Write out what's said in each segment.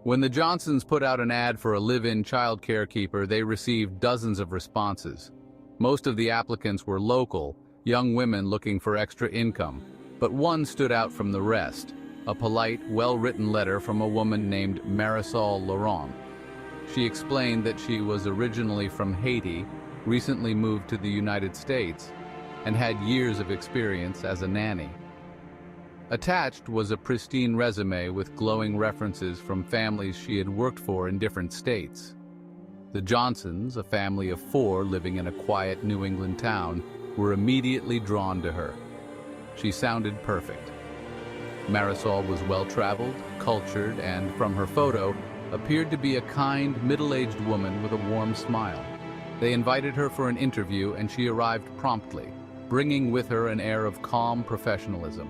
When the Johnsons put out an ad for a live-in child carekeeper, they received dozens of responses. Most of the applicants were local, young women looking for extra income, but one stood out from the rest, a polite, well-written letter from a woman named Marisol Laurent. She explained that she was originally from Haiti, recently moved to the United States, and had years of experience as a nanny. Attached was a pristine resume with glowing references from families she had worked for in different states. The Johnsons, a family of 4 living in a quiet New England town, were immediately drawn to her. She sounded perfect. Marisol was well-traveled, cultured, and, from her photo, appeared to be a kind, middle-aged woman with a warm smile. They invited her for an interview, and she arrived promptly, bringing with her an air of calm professionalism.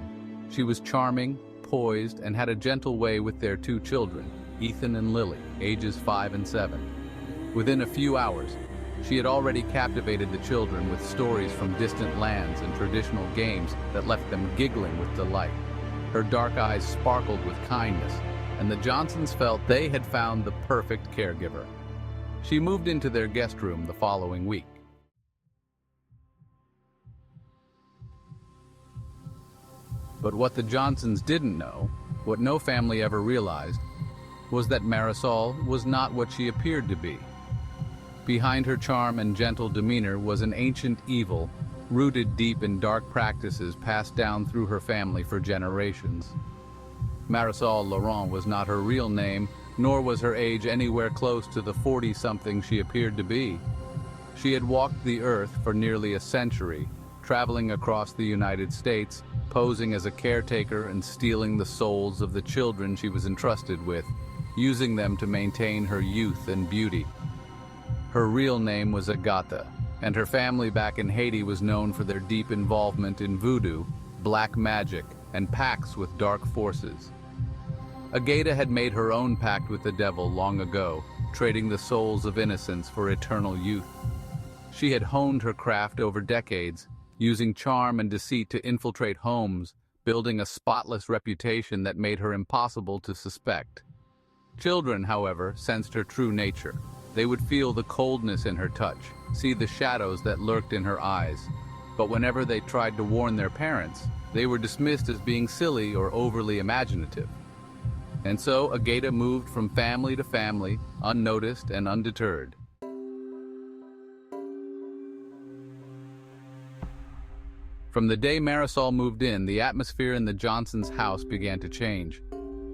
She was charming, poised, and had a gentle way with their 2 children, Ethan and Lily, ages 5 and 7. Within a few hours, she had already captivated the children with stories from distant lands and traditional games that left them giggling with delight. Her dark eyes sparkled with kindness, and the Johnsons felt they had found the perfect caregiver. She moved into their guest room the following week. But what the Johnsons didn't know, what no family ever realized, was that Marisol was not what she appeared to be. Behind her charm and gentle demeanor was an ancient evil, rooted deep in dark practices passed down through her family for generations. Marisol Laurent was not her real name, nor was her age anywhere close to the 40-something she appeared to be. She had walked the earth for nearly a century, traveling across the United States, posing as a caretaker and stealing the souls of the children she was entrusted with, using them to maintain her youth and beauty. Her real name was Agatha, and her family back in Haiti was known for their deep involvement in voodoo, black magic, and pacts with dark forces. Agatha had made her own pact with the devil long ago, trading the souls of innocents for eternal youth. She had honed her craft over decades, using charm and deceit to infiltrate homes, building a spotless reputation that made her impossible to suspect. Children, however, sensed her true nature. They would feel the coldness in her touch, see the shadows that lurked in her eyes. But whenever they tried to warn their parents, they were dismissed as being silly or overly imaginative. And so Agatha moved from family to family, unnoticed and undeterred. From the day Marisol moved in, the atmosphere in the Johnsons' house began to change.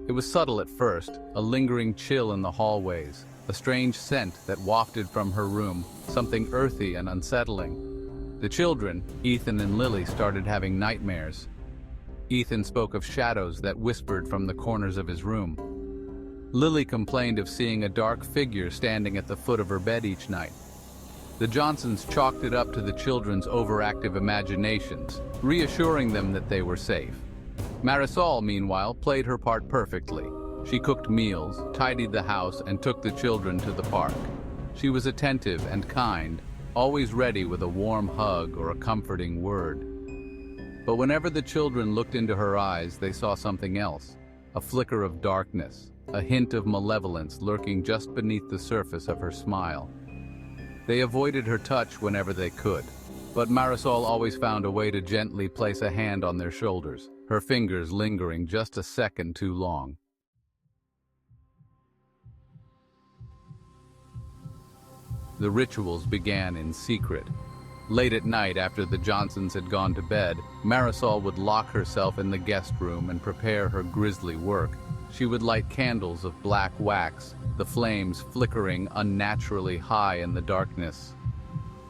It was subtle at first, a lingering chill in the hallways, a strange scent that wafted from her room, something earthy and unsettling. The children, Ethan and Lily, started having nightmares. Ethan spoke of shadows that whispered from the corners of his room. Lily complained of seeing a dark figure standing at the foot of her bed each night. The Johnsons chalked it up to the children's overactive imaginations, reassuring them that they were safe. Marisol, meanwhile, played her part perfectly. She cooked meals, tidied the house, and took the children to the park. She was attentive and kind, always ready with a warm hug or a comforting word. But whenever the children looked into her eyes, they saw something else, a flicker of darkness, a hint of malevolence lurking just beneath the surface of her smile. They avoided her touch whenever they could, but Marisol always found a way to gently place a hand on their shoulders, her fingers lingering just a second too long. The rituals began in secret. Late at night, after the Johnsons had gone to bed, Marisol would lock herself in the guest room and prepare her grisly work. She would light candles of black wax, the flames flickering unnaturally high in the darkness.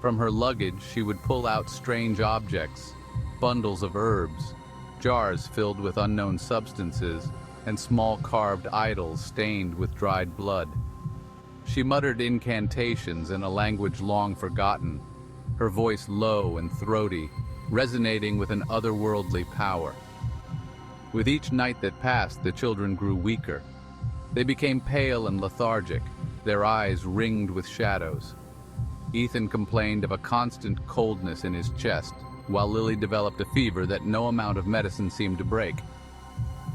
From her luggage, she would pull out strange objects, bundles of herbs, jars filled with unknown substances, and small carved idols stained with dried blood. She muttered incantations in a language long forgotten, her voice low and throaty, resonating with an otherworldly power. With each night that passed, the children grew weaker. They became pale and lethargic, their eyes ringed with shadows. Ethan complained of a constant coldness in his chest, while Lily developed a fever that no amount of medicine seemed to break.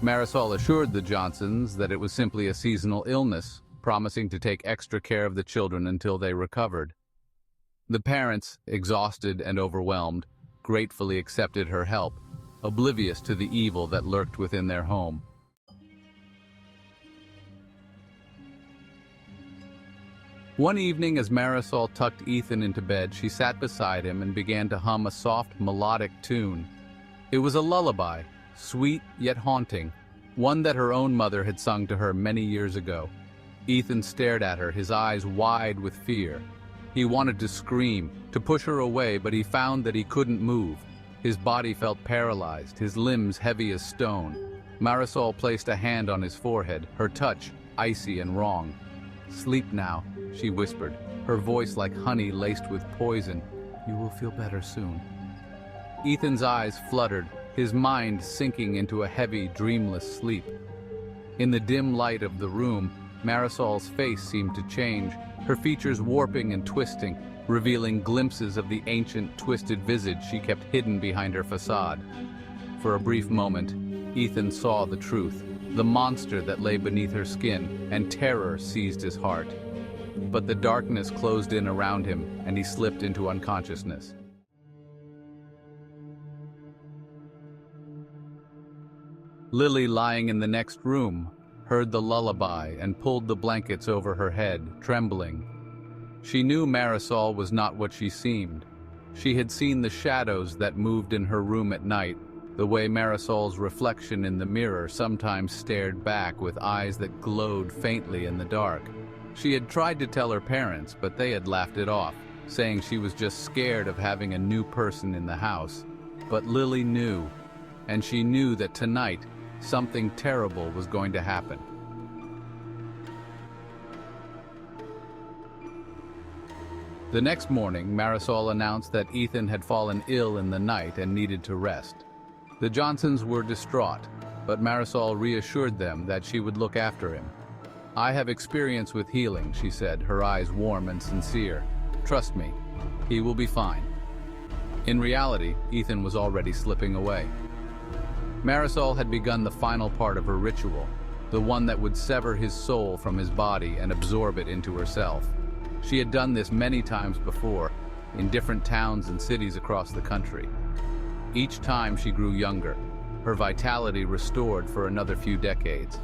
Marisol assured the Johnsons that it was simply a seasonal illness, promising to take extra care of the children until they recovered. The parents, exhausted and overwhelmed, gratefully accepted her help, oblivious to the evil that lurked within their home. One evening, as Marisol tucked Ethan into bed, she sat beside him and began to hum a soft, melodic tune. It was a lullaby, sweet yet haunting, one that her own mother had sung to her many years ago. Ethan stared at her, his eyes wide with fear. He wanted to scream, to push her away, but he found that he couldn't move. His body felt paralyzed, his limbs heavy as stone. Marisol placed a hand on his forehead, her touch icy and wrong. "Sleep now," she whispered, her voice like honey laced with poison. "You will feel better soon." Ethan's eyes fluttered, his mind sinking into a heavy, dreamless sleep. In the dim light of the room, Marisol's face seemed to change, her features warping and twisting, revealing glimpses of the ancient, twisted visage she kept hidden behind her facade. For a brief moment, Ethan saw the truth, the monster that lay beneath her skin, and terror seized his heart. But the darkness closed in around him, and he slipped into unconsciousness. Lily, lying in the next room, heard the lullaby and pulled the blankets over her head, trembling. She knew Marisol was not what she seemed. She had seen the shadows that moved in her room at night, the way Marisol's reflection in the mirror sometimes stared back with eyes that glowed faintly in the dark. She had tried to tell her parents, but they had laughed it off, saying she was just scared of having a new person in the house. But Lily knew, and she knew that tonight, something terrible was going to happen. The next morning, Marisol announced that Ethan had fallen ill in the night and needed to rest. The Johnsons were distraught, but Marisol reassured them that she would look after him. "I have experience with healing," she said, her eyes warm and sincere. "Trust me, he will be fine." In reality, Ethan was already slipping away. Marisol had begun the final part of her ritual, the one that would sever his soul from his body and absorb it into herself. She had done this many times before, in different towns and cities across the country. Each time she grew younger, her vitality restored for another few decades.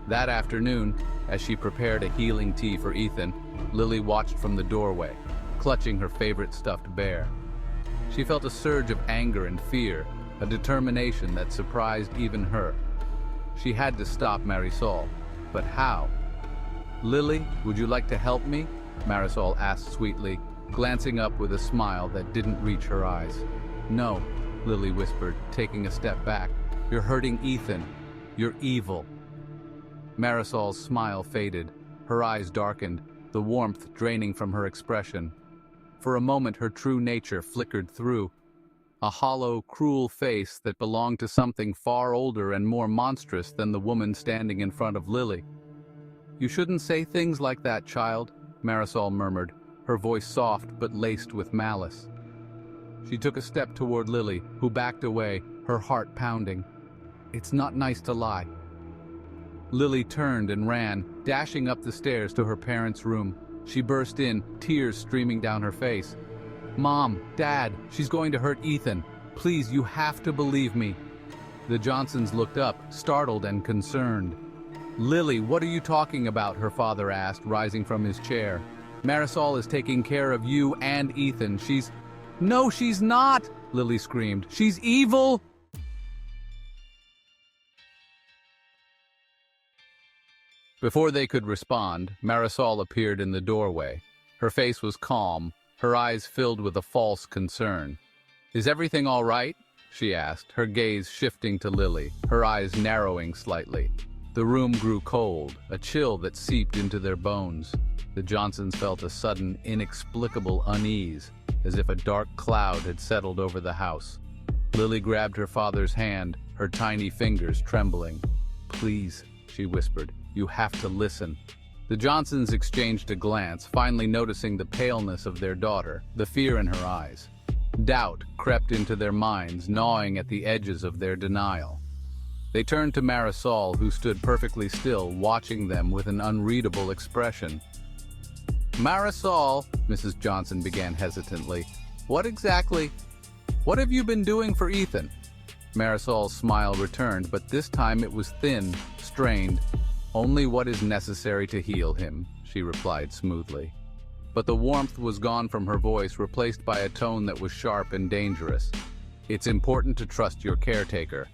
That afternoon, as she prepared a healing tea for Ethan, Lily watched from the doorway, clutching her favorite stuffed bear. She felt a surge of anger and fear, a determination that surprised even her. She had to stop Marisol, but how? "Lily, would you like to help me?" Marisol asked sweetly, glancing up with a smile that didn't reach her eyes. "No," Lily whispered, taking a step back. "You're hurting Ethan. You're evil." Marisol's smile faded, her eyes darkened, the warmth draining from her expression. For a moment her true nature flickered through, a hollow, cruel face that belonged to something far older and more monstrous than the woman standing in front of Lily. "You shouldn't say things like that, child," Marisol murmured, her voice soft but laced with malice. She took a step toward Lily, who backed away, her heart pounding. "It's not nice to lie." Lily turned and ran, dashing up the stairs to her parents' room. She burst in, tears streaming down her face. "Mom, Dad, she's going to hurt Ethan. Please, you have to believe me." The Johnsons looked up, startled and concerned. "Lily, what are you talking about?" her father asked, rising from his chair. "Marisol is taking care of you and Ethan. She's—" "No, she's not!" Lily screamed. "She's evil!" Before they could respond, Marisol appeared in the doorway. Her face was calm, her eyes filled with a false concern. "Is everything all right?" she asked, her gaze shifting to Lily, her eyes narrowing slightly. The room grew cold, a chill that seeped into their bones. The Johnsons felt a sudden, inexplicable unease, as if a dark cloud had settled over the house. Lily grabbed her father's hand, her tiny fingers trembling. "Please," she whispered, "you have to listen." The Johnsons exchanged a glance, finally noticing the paleness of their daughter, the fear in her eyes. Doubt crept into their minds, gnawing at the edges of their denial. They turned to Marisol, who stood perfectly still, watching them with an unreadable expression. "Marisol," Mrs. Johnson began hesitantly, "what have you been doing for Ethan?" Marisol's smile returned, but this time it was thin, strained. "Only what is necessary to heal him," she replied smoothly. But the warmth was gone from her voice, replaced by a tone that was sharp and dangerous. "It's important to trust your caretaker."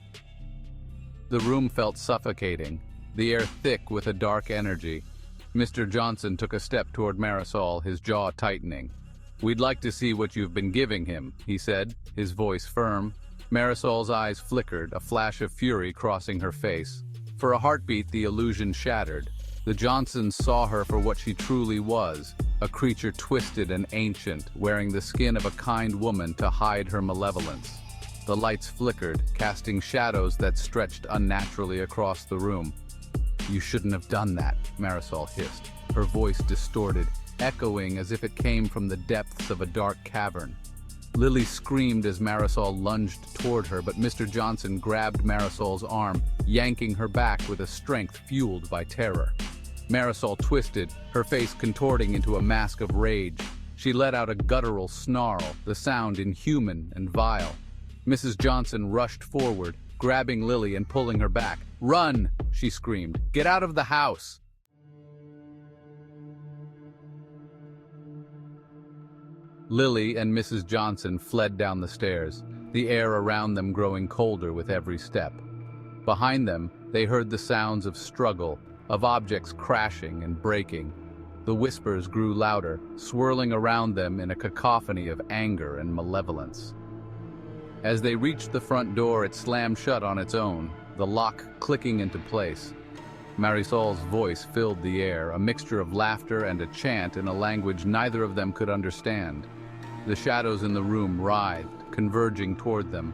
The room felt suffocating, the air thick with a dark energy. Mr. Johnson took a step toward Marisol, his jaw tightening. "We'd like to see what you've been giving him," he said, his voice firm. Marisol's eyes flickered, a flash of fury crossing her face. For a heartbeat, the illusion shattered. The Johnsons saw her for what she truly was, a creature twisted and ancient, wearing the skin of a kind woman to hide her malevolence. The lights flickered, casting shadows that stretched unnaturally across the room. "You shouldn't have done that," Marisol hissed, her voice distorted, echoing as if it came from the depths of a dark cavern. Lily screamed as Marisol lunged toward her, but Mr. Johnson grabbed Marisol's arm, yanking her back with a strength fueled by terror. Marisol twisted, her face contorting into a mask of rage. She let out a guttural snarl, the sound inhuman and vile. Mrs. Johnson rushed forward, grabbing Lily and pulling her back. "Run!" she screamed. "Get out of the house!" Lily and Mrs. Johnson fled down the stairs, the air around them growing colder with every step. Behind them, they heard the sounds of struggle, of objects crashing and breaking. The whispers grew louder, swirling around them in a cacophony of anger and malevolence. As they reached the front door, it slammed shut on its own, the lock clicking into place. Marisol's voice filled the air, a mixture of laughter and a chant in a language neither of them could understand. The shadows in the room writhed, converging toward them.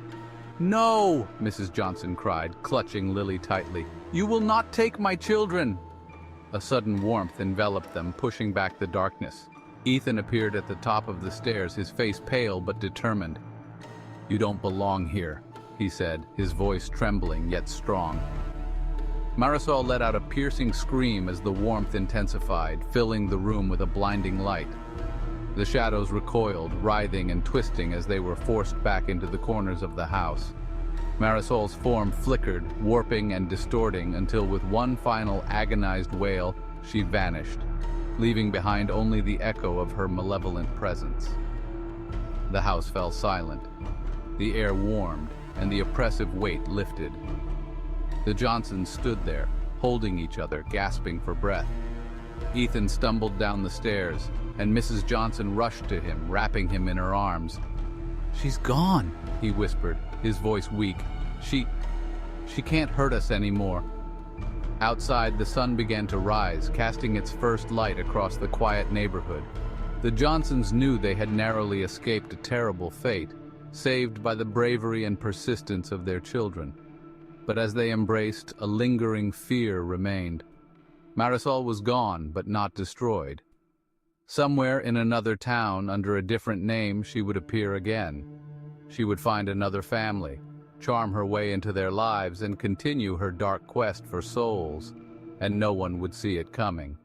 "No!" Mrs. Johnson cried, clutching Lily tightly. "You will not take my children!" A sudden warmth enveloped them, pushing back the darkness. Ethan appeared at the top of the stairs, his face pale but determined. "You don't belong here," he said, his voice trembling yet strong. Marisol let out a piercing scream as the warmth intensified, filling the room with a blinding light. The shadows recoiled, writhing and twisting as they were forced back into the corners of the house. Marisol's form flickered, warping and distorting until with one final agonized wail, she vanished, leaving behind only the echo of her malevolent presence. The house fell silent. The air warmed, and the oppressive weight lifted. The Johnsons stood there, holding each other, gasping for breath. Ethan stumbled down the stairs, and Mrs. Johnson rushed to him, wrapping him in her arms. "She's gone," he whispered, his voice weak. She can't hurt us anymore." Outside, the sun began to rise, casting its first light across the quiet neighborhood. The Johnsons knew they had narrowly escaped a terrible fate, saved by the bravery and persistence of their children. But as they embraced, a lingering fear remained. Marisol was gone, but not destroyed. Somewhere in another town, under a different name, she would appear again. She would find another family, charm her way into their lives, and continue her dark quest for souls, and no one would see it coming.